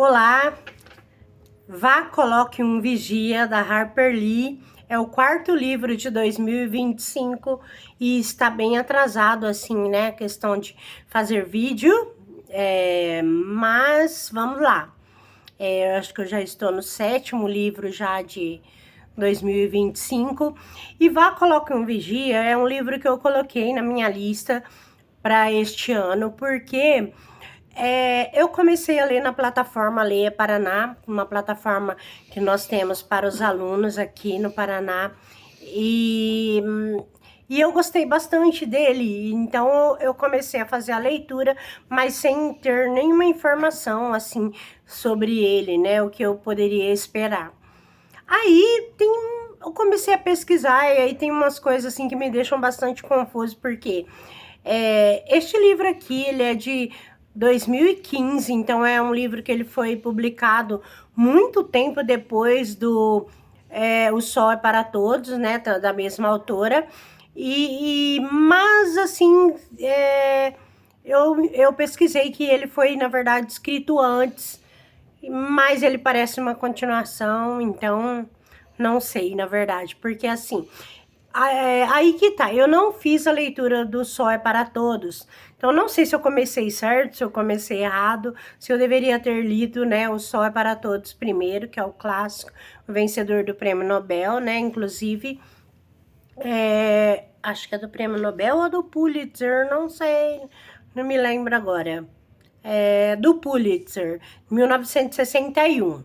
Olá, vá, coloque um vigia da Harper Lee. É o quarto livro de 2025 e está bem atrasado, assim, né? A questão de fazer vídeo, mas vamos lá. Eu acho que eu já estou no sétimo livro já de 2025. E vá, coloque um vigia. É um livro que eu coloquei na minha lista para este ano, porque eu comecei a ler na plataforma Leia Paraná, uma plataforma que nós temos para os alunos aqui no Paraná, e, e eu gostei bastante dele, então eu comecei a fazer a leitura, mas sem ter nenhuma informação assim sobre ele, né, o que eu poderia esperar. Aí eu comecei a pesquisar e aí tem umas coisas assim que me deixam bastante confuso, porque este livro aqui, ele é de 2015, então é um livro que ele foi publicado muito tempo depois do O Sol é para Todos, né, da mesma autora, mas assim, eu pesquisei que ele foi, na verdade, escrito antes, mas ele parece uma continuação, então não sei, na verdade, porque assim, aí que tá, eu não fiz a leitura do Sol é para Todos, então não sei se eu comecei certo, se eu comecei errado, se eu deveria ter lido, né, o Sol é para Todos primeiro, que é o clássico, o vencedor do Prêmio Nobel, né, inclusive, acho que é do Prêmio Nobel ou do Pulitzer, não sei, não me lembro agora, do Pulitzer, 1961.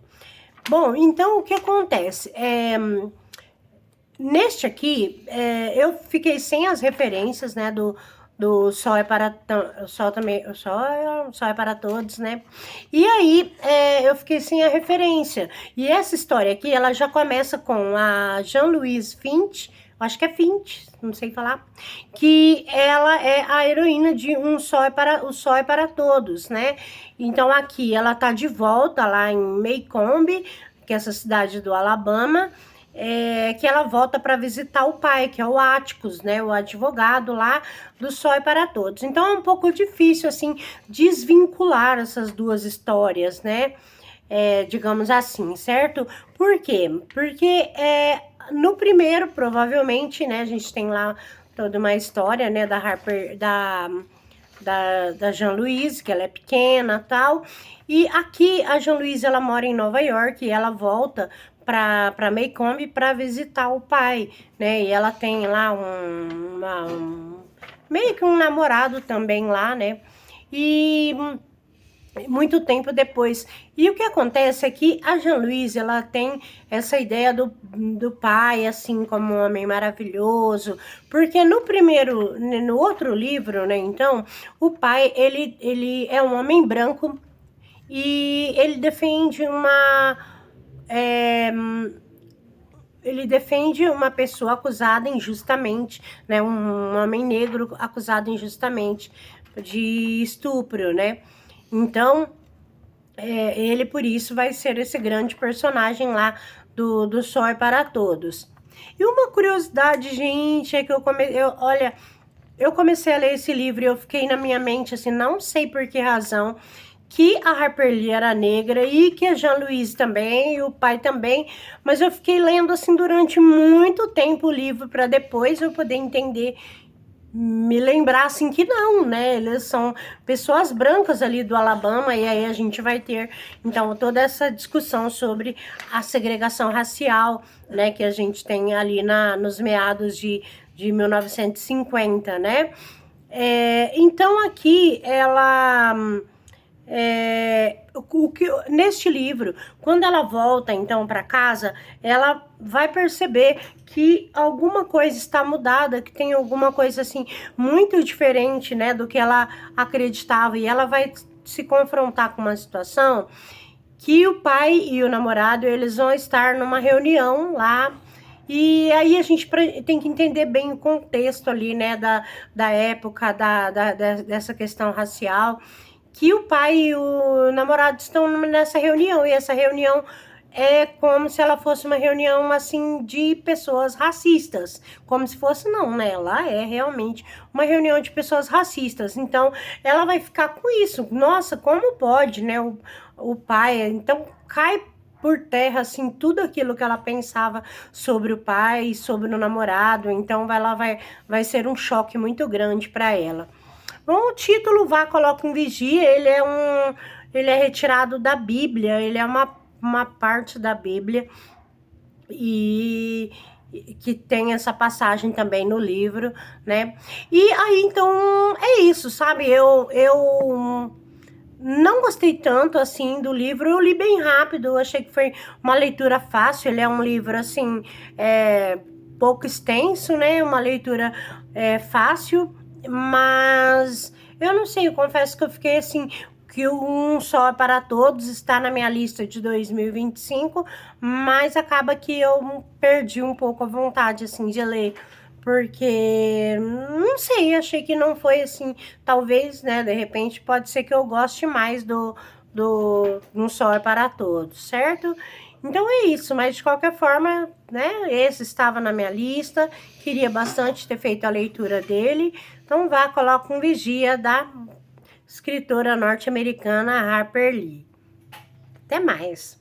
Bom, então o que acontece? Neste aqui, eu fiquei sem as referências, né, do Sol é para Sol também, Sol é para Todos, né? E aí eu fiquei sem a referência. E essa história aqui, ela já começa com a Jean-Louise Finch, acho que é Finch, não sei falar, que ela é a heroína de O Sol é para Todos, né? Então aqui ela tá de volta lá em Maycomb, que é essa cidade do Alabama, que ela volta para visitar o pai, que é o Atticus, né, o advogado lá do Sol é para Todos. Então é um pouco difícil, assim, desvincular essas duas histórias, né, digamos assim, certo? Por quê? Porque no primeiro, provavelmente, né, a gente tem lá toda uma história, né, da Harper, da Jean-Louise, que ela é pequena, tal. E aqui a Jean-Louise, ela mora em Nova York e ela volta para Maycomb para visitar o pai, né? E ela tem lá meio que um namorado também lá, né? E muito tempo depois. E o que acontece é que a Jean-Louise, ela tem essa ideia do pai, assim, como um homem maravilhoso, porque no outro livro, né, então, o pai, ele é um homem branco e ele defende ele defende uma pessoa acusada injustamente, né, um homem negro acusado injustamente de estupro, né? Então, ele por isso vai ser esse grande personagem lá do Sol é para Todos. E uma curiosidade, gente, é que olha, eu comecei a ler esse livro e eu fiquei na minha mente assim, não sei por que razão, que a Harper Lee era negra e que a Jean-Louise também, e o pai também, mas eu fiquei lendo assim durante muito tempo o livro para depois eu poder entender, me lembrar assim que não, né? Eles são pessoas brancas ali do Alabama, e aí a gente vai ter então toda essa discussão sobre a segregação racial, né, que a gente tem ali nos meados de 1950, né? Então aqui ela neste livro, quando ela volta então para casa, ela vai perceber que alguma coisa está mudada, que tem alguma coisa assim muito diferente, né, do que ela acreditava, e ela vai se confrontar com uma situação que o pai e o namorado, eles vão estar numa reunião lá. E aí a gente tem que entender bem o contexto ali, né, da época, dessa questão racial, que o pai e o namorado estão nessa reunião, e essa reunião é como se ela fosse uma reunião, assim, de pessoas racistas. Como se fosse, não, né? Ela é realmente uma reunião de pessoas racistas. Então, ela vai ficar com isso. Nossa, como pode, né? O pai. Então, cai por terra, assim, tudo aquilo que ela pensava sobre o pai, sobre o namorado. Então, vai ser um choque muito grande para ela. Bom, o título Vá, Coloca um Vigia, ele é retirado da Bíblia, ele é uma parte da Bíblia e que tem essa passagem também no livro, né? E aí, então, é isso, sabe? Eu não gostei tanto, assim, do livro. Eu li bem rápido, eu achei que foi uma leitura fácil. Ele é um livro, assim, pouco extenso, né? Uma leitura fácil, mas eu não sei, eu confesso que eu fiquei, assim, que o Um Só é para Todos está na minha lista de 2025, mas acaba que eu perdi um pouco a vontade, assim, de ler, porque, não sei, achei que não foi, assim, talvez, né, de repente, pode ser que eu goste mais do Um Só é para Todos, certo? Então é isso, mas de qualquer forma, né, esse estava na minha lista, queria bastante ter feito a leitura dele, então vá, coloca um vigia da escritora norte-americana Harper Lee. Até mais!